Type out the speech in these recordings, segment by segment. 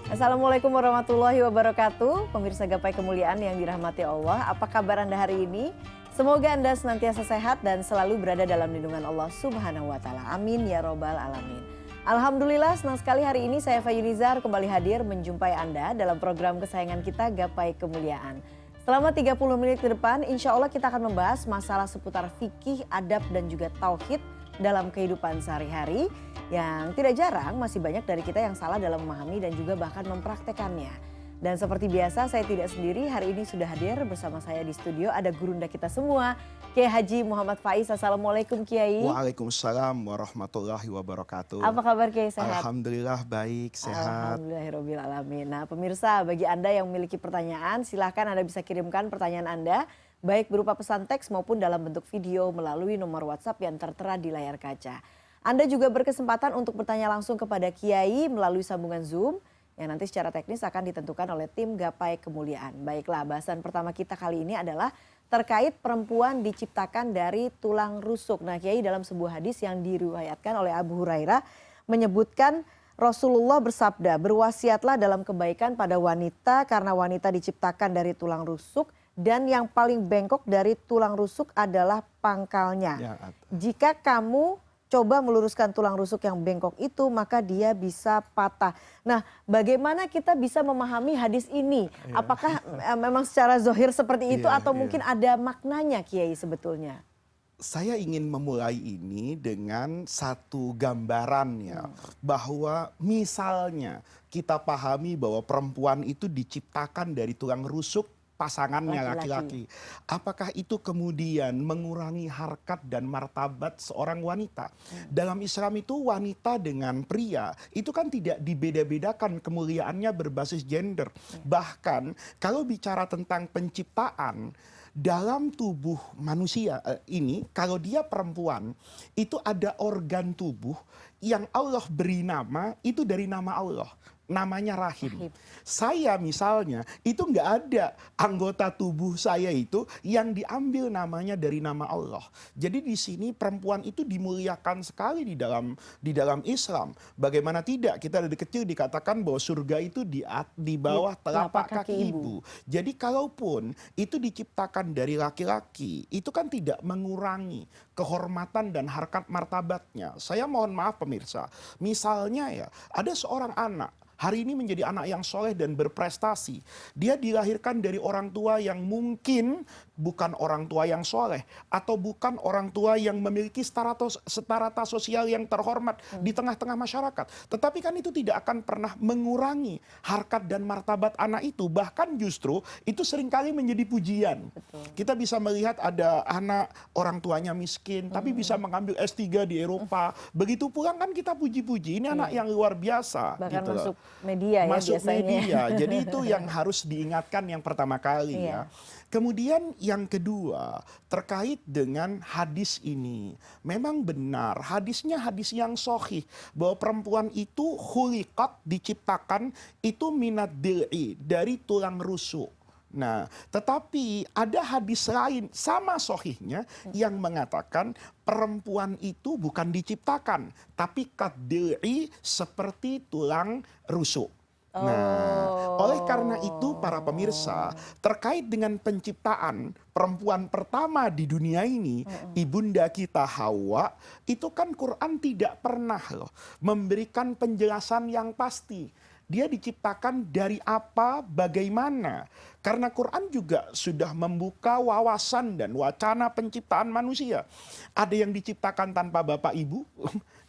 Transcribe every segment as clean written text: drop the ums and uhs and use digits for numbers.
Assalamualaikum warahmatullahi wabarakatuh. Pemirsa Gapai Kemuliaan yang dirahmati Allah, apa kabar Anda hari ini? Semoga Anda senantiasa sehat dan selalu berada dalam lindungan Allah Subhanahu wa Ta'ala. Amin ya Robbal 'Alamin. Alhamdulillah, senang sekali hari ini saya Fayunizar kembali hadir menjumpai Anda dalam program kesayangan kita Gapai Kemuliaan. Selama 30 menit ke depan, insya Allah kita akan membahas masalah seputar fikih, adab dan juga tauhid dalam kehidupan sehari-hari. Yang tidak jarang masih banyak dari kita yang salah dalam memahami dan juga bahkan mempraktekannya. Dan seperti biasa saya tidak sendiri, hari ini sudah hadir bersama saya di studio ada gurunda kita semua, Kiai Haji Muhammad Faiz. Assalamualaikum Kiai. Waalaikumsalam warahmatullahi wabarakatuh. Apa kabar Kiai, sehat? Alhamdulillah baik, sehat. Alhamdulillahirabbil alamin. Nah pemirsa, bagi Anda yang memiliki pertanyaan silahkan Anda bisa kirimkan pertanyaan Anda baik berupa pesan teks maupun dalam bentuk video melalui nomor WhatsApp yang tertera di layar kaca. Anda juga berkesempatan untuk bertanya langsung kepada Kiai melalui sambungan Zoom yang nanti secara teknis akan ditentukan oleh tim Gapai Kemuliaan. Baiklah, bahasan pertama kita kali ini adalah terkait perempuan diciptakan dari tulang rusuk. Nah Kiai, dalam sebuah hadis yang diriwayatkan oleh Abu Hurairah menyebutkan Rasulullah bersabda, berwasiatlah dalam kebaikan pada wanita karena wanita diciptakan dari tulang rusuk dan yang paling bengkok dari tulang rusuk adalah pangkalnya. Ya, Jika kamu coba meluruskan tulang rusuk yang bengkok itu, maka dia bisa patah. Nah, bagaimana kita bisa memahami hadis ini? Ya. Apakah memang secara zohir seperti itu atau Ya. mungkin ada maknanya Kiai sebetulnya? Saya ingin memulai ini dengan satu gambaran ya, bahwa misalnya kita pahami bahwa perempuan itu diciptakan dari tulang rusuk pasangannya laki-laki. Apakah itu kemudian mengurangi harkat dan martabat seorang wanita? Dalam Islam itu wanita dengan pria itu kan tidak dibeda-bedakan kemuliaannya berbasis gender. Bahkan kalau bicara tentang penciptaan dalam tubuh manusia ini, kalau dia perempuan itu ada organ tubuh yang Allah beri nama itu dari nama Allah. Namanya rahim. Saya misalnya itu nggak ada anggota tubuh saya itu yang diambil namanya dari nama Allah. Jadi di sini perempuan itu dimuliakan sekali di dalam Islam. Bagaimana tidak, kita dari kecil dikatakan bahwa surga itu di bawah telapak kaki ibu. Jadi kalaupun itu diciptakan dari laki-laki, itu kan tidak mengurangi kehormatan dan harkat martabatnya. Saya mohon maaf pemirsa, misalnya ya ada seorang anak hari ini menjadi anak yang soleh dan berprestasi. Dia dilahirkan dari orang tua yang mungkin bukan orang tua yang soleh. Atau bukan orang tua yang memiliki strata sosial yang terhormat di tengah-tengah masyarakat. Tetapi kan itu tidak akan pernah mengurangi harkat dan martabat anak itu. Bahkan justru itu seringkali menjadi pujian. Betul. Kita bisa melihat ada anak orang tuanya miskin, tapi bisa mengambil S3 di Eropa. Begitu pulang kan kita puji-puji, ini anak yang luar biasa. Bahkan gitu masuk media ya masuk biasanya. media. Jadi itu yang harus diingatkan yang pertama kali ya. Kemudian yang kedua terkait dengan hadis ini. Memang benar hadisnya hadis yang sahih bahwa perempuan itu khuliqat diciptakan itu minad dil'i dari tulang rusuk. Nah, tetapi ada hadis lain sama sahihnya yang mengatakan perempuan itu bukan diciptakan, tapi kadil'i seperti tulang rusuk. Nah, oleh karena itu para pemirsa, terkait dengan penciptaan perempuan pertama di dunia ini, ibunda kita Hawa, itu kan Quran tidak pernah loh memberikan penjelasan yang pasti. Dia diciptakan dari apa, bagaimana. Karena Quran juga sudah membuka wawasan dan wacana penciptaan manusia. Ada yang diciptakan tanpa bapak ibu,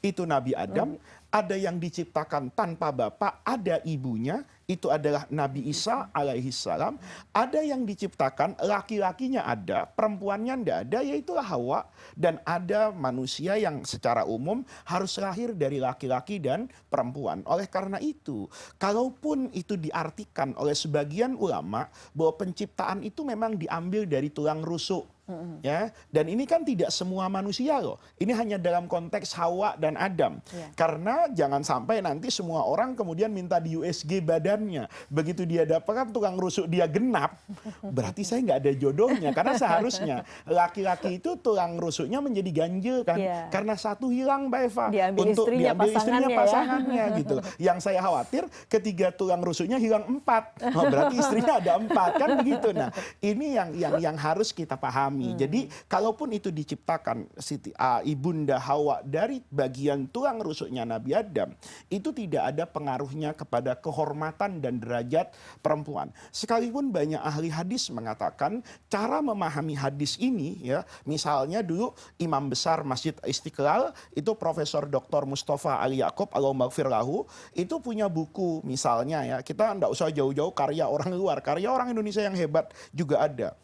itu Nabi Adam. Ada yang diciptakan tanpa bapak, ada ibunya, itu adalah Nabi Isa alaihi salam. Ada yang diciptakan laki-lakinya ada, perempuannya tidak ada, yaitulah Hawa. Dan ada manusia yang secara umum harus lahir dari laki-laki dan perempuan. Oleh karena itu, kalaupun itu diartikan oleh sebagian ulama bahwa penciptaan itu memang diambil dari tulang rusuk. Ya, dan ini kan tidak semua manusia loh. Ini hanya dalam konteks Hawa dan Adam. Ya. Karena jangan sampai nanti semua orang kemudian minta di USG badannya. Begitu dia dapatkan tukang rusuk dia genap, berarti saya nggak ada jodohnya. Karena seharusnya laki-laki itu tulang rusuknya menjadi ganjil kan. Ya. Karena satu hilang Mbak Eva. Diambil untuk istrinya, diambil istrinya pasangannya ya. pasangannya gitu. Yang saya khawatir ketiga tulang rusuknya hilang 4. Oh, berarti istrinya ada 4 kan begitu. Nah, ini yang harus kita pahami. Jadi kalaupun itu diciptakan ibunda Hawa dari bagian tulang rusuknya Nabi Adam, itu tidak ada pengaruhnya kepada kehormatan dan derajat perempuan. Sekalipun banyak ahli hadis mengatakan cara memahami hadis ini ya, misalnya dulu imam besar Masjid Istiqlal itu Profesor Dr. Mustafa Ali Yaakob Allahummaghfirlahu itu punya buku misalnya ya, kita tidak usah jauh-jauh karya orang luar, karya orang Indonesia yang hebat juga ada.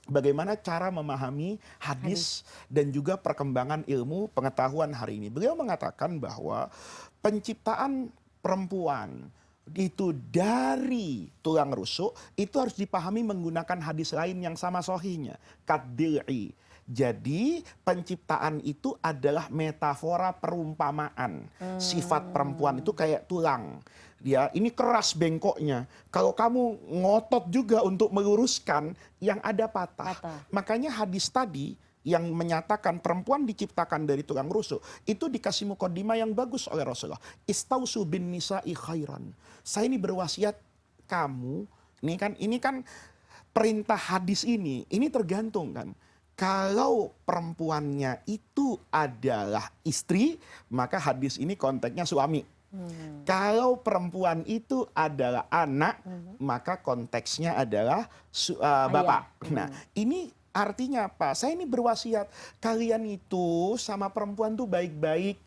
Bagaimana cara memahami hadis dan juga perkembangan ilmu pengetahuan hari ini. Beliau mengatakan bahwa penciptaan perempuan itu dari tulang rusuk itu harus dipahami menggunakan hadis lain yang sama sahihnya. Kadil'i. Jadi penciptaan itu adalah metafora perumpamaan. Sifat perempuan itu kayak tulang. Ya, ini keras bengkoknya. Kalau kamu ngotot juga untuk meluruskan, yang ada patah. Makanya hadis tadi yang menyatakan perempuan diciptakan dari tulang rusuk, itu dikasih mukaddimah yang bagus oleh Rasulullah. Istausu bin nisa'i khairan. Saya ini berwasiat kamu, ini kan perintah hadis ini tergantung kan. Kalau perempuannya itu adalah istri, maka hadis ini konteksnya suami. Kalau perempuan itu adalah anak, maka konteksnya adalah bapak. Nah, ini artinya apa? Saya ini berwasiat, kalian itu sama perempuan tuh baik-baik.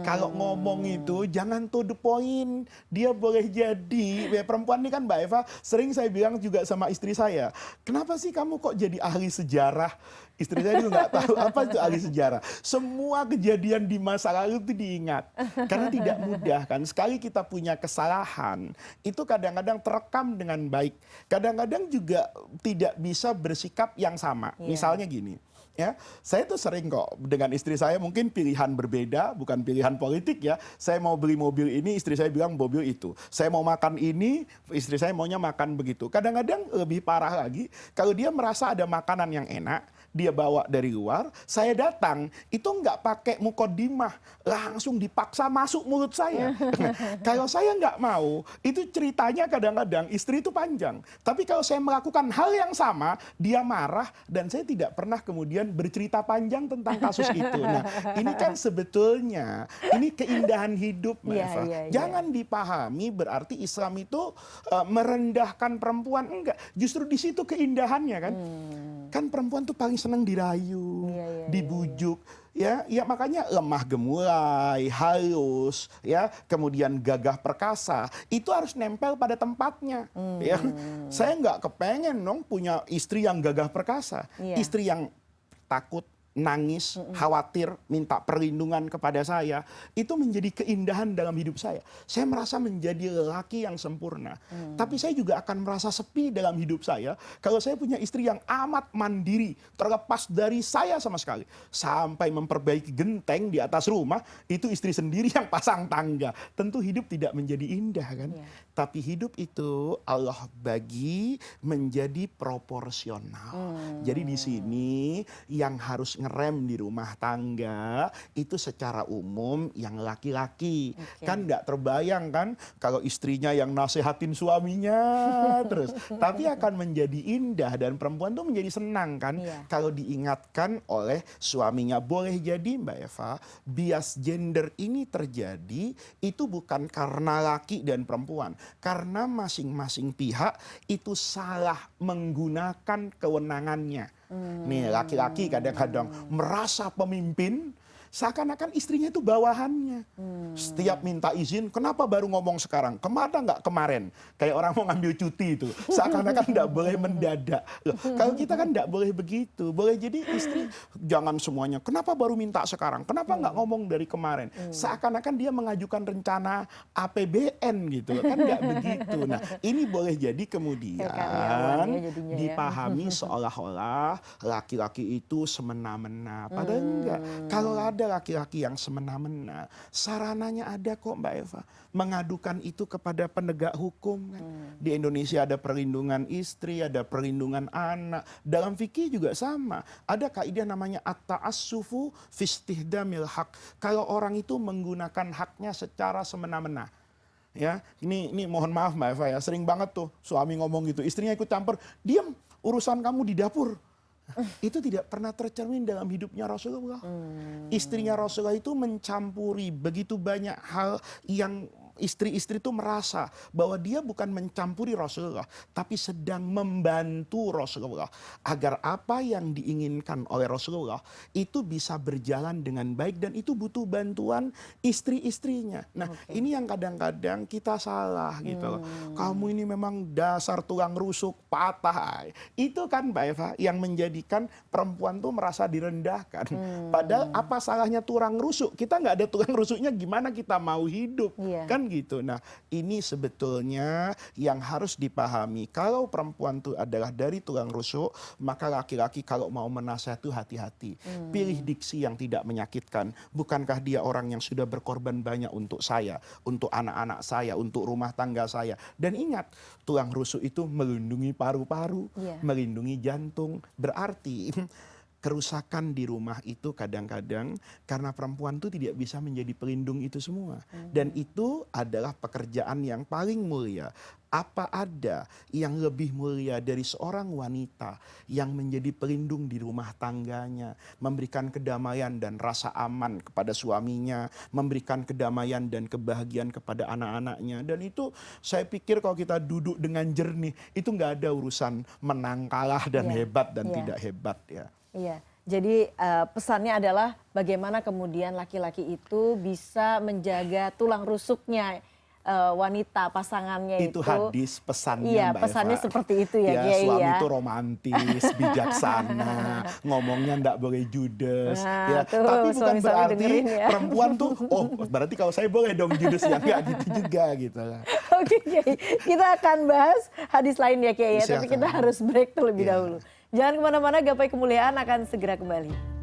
Kalau ngomong itu jangan to the point. Dia boleh jadi perempuan ini kan Mbak Eva, sering saya bilang juga sama istri saya, kenapa sih kamu kok jadi ahli sejarah? Istri saya juga nggak tahu apa itu ahli sejarah. Semua kejadian di masa lalu itu diingat. Karena tidak mudah kan. Sekali kita punya kesalahan, itu kadang-kadang terekam dengan baik. Kadang-kadang juga tidak bisa bersikap yang sama. Misalnya gini. Ya, saya tuh sering kok dengan istri saya mungkin pilihan berbeda, bukan pilihan politik ya. Saya mau beli mobil ini, istri saya bilang mobil itu. Saya mau makan ini, istri saya maunya makan begitu. Kadang-kadang lebih parah lagi, kalau dia merasa ada makanan yang enak, dia bawa dari luar, saya datang, itu nggak pakai mukodimah, langsung dipaksa masuk mulut saya. Kalau saya nggak mau, itu ceritanya kadang-kadang istri itu panjang. Tapi kalau saya melakukan hal yang sama, dia marah dan saya tidak pernah kemudian bercerita panjang tentang kasus itu. Nah, ini kan sebetulnya ini keindahan hidup, Mbak Eva. Jangan dipahami berarti Islam itu merendahkan perempuan, enggak. Justru di situ keindahannya kan. Kan perempuan tuh paling senang dirayu, dibujuk. Ya, makanya lemah gemulai, halus, ya, kemudian gagah perkasa, itu harus nempel pada tempatnya. Ya, saya nggak kepengen dong punya istri yang gagah perkasa, istri yang takut, nangis, khawatir, minta perlindungan kepada saya, itu menjadi keindahan dalam hidup saya. Saya merasa menjadi lelaki yang sempurna. Tapi saya juga akan merasa sepi dalam hidup saya kalau saya punya istri yang amat mandiri, terlepas dari saya sama sekali. Sampai memperbaiki genteng di atas rumah, itu istri sendiri yang pasang tangga. Tentu hidup tidak menjadi indah kan. Tapi hidup itu Allah bagi menjadi proporsional. Jadi di sini yang harus ngerem di rumah tangga itu secara umum yang laki-laki. Kan nggak terbayang kan kalau istrinya yang nasehatin suaminya terus. Tapi akan menjadi indah dan perempuan tuh menjadi senang kan kalau diingatkan oleh suaminya. Boleh jadi Mbak Eva, bias gender ini terjadi itu bukan karena laki dan perempuan. Karena masing-masing pihak itu salah menggunakan kewenangannya. Nih laki-laki kadang-kadang merasa pemimpin, seakan-akan istrinya itu bawahannya. Setiap minta izin, kenapa baru ngomong sekarang? Kemana nggak kemarin? Kayak orang mau ngambil cuti itu, seakan-akan nggak boleh mendadak. Loh, kalau kita kan nggak boleh begitu. Boleh jadi istri jangan semuanya. Kenapa baru minta sekarang? Kenapa nggak ngomong dari kemarin? Seakan-akan dia mengajukan rencana APBN gitu, kan nggak begitu. Nah, ini boleh jadi kemudian dipahami seolah-olah laki-laki itu semena-mena. Padahal enggak. Kalau ada laki-laki yang semena-mena, sarananya ada kok Mbak Eva. Mengadukan itu kepada penegak hukum kan. Di Indonesia ada perlindungan istri, ada perlindungan anak. Dalam fikih juga sama. Ada kaidah namanya at-ta'assufu fi istihdamil haq. Kalau orang itu menggunakan haknya secara semena-mena. Ya, ini mohon maaf Mbak Eva ya, sering banget tuh suami ngomong gitu, istrinya ikut campur, diam, urusan kamu di dapur. Itu tidak pernah tercermin dalam hidupnya Rasulullah. Istrinya Rasulullah itu mencampuri begitu banyak hal yang istri-istri itu merasa bahwa dia bukan mencampuri Rasulullah, tapi sedang membantu Rasulullah agar apa yang diinginkan oleh Rasulullah itu bisa berjalan dengan baik, dan itu butuh bantuan istri-istrinya. Nah, ini yang kadang-kadang kita salah gitu loh. Kamu ini memang dasar tulang rusuk, patah. Itu kan Mbak Eva yang menjadikan perempuan tuh merasa direndahkan. Padahal apa salahnya tulang rusuk? Kita nggak ada tulang rusuknya, gimana kita mau hidup? Kan gitu. Nah, ini sebetulnya yang harus dipahami. Kalau perempuan itu adalah dari tulang rusuk, maka laki-laki kalau mau menasihat itu hati-hati. Pilih diksi yang tidak menyakitkan. Bukankah dia orang yang sudah berkorban banyak untuk saya, untuk anak-anak saya, untuk rumah tangga saya. Dan ingat, tulang rusuk itu melindungi paru-paru, melindungi jantung. Berarti kerusakan di rumah itu kadang-kadang karena perempuan itu tidak bisa menjadi pelindung itu semua. Dan itu adalah pekerjaan yang paling mulia. Apa ada yang lebih mulia dari seorang wanita yang menjadi pelindung di rumah tangganya, memberikan kedamaian dan rasa aman kepada suaminya, memberikan kedamaian dan kebahagiaan kepada anak-anaknya. Dan itu saya pikir kalau kita duduk dengan jernih, itu nggak ada urusan menang kalah dan hebat dan tidak hebat ya. Iya, jadi pesannya adalah bagaimana kemudian laki-laki itu bisa menjaga tulang rusuknya wanita pasangannya itu. Itu hadis pesannya Iya, Mbak pesannya Eva. seperti itu ya, Kiai suami ya. itu romantis, bijaksana, ngomongnya ndak boleh judes. Nah, Ya, tuh, tapi bukan suami-suami berarti dengerin ya. perempuan tuh, oh berarti kalau saya boleh dong judes, ya nggak gitu juga gitu. Oke, Kiai. Kita akan bahas hadis lain ya, Kiai ya. Tapi Silakan. kita harus break terlebih Iya. dahulu. Jangan kemana-mana, Gapai Kemuliaan akan segera kembali.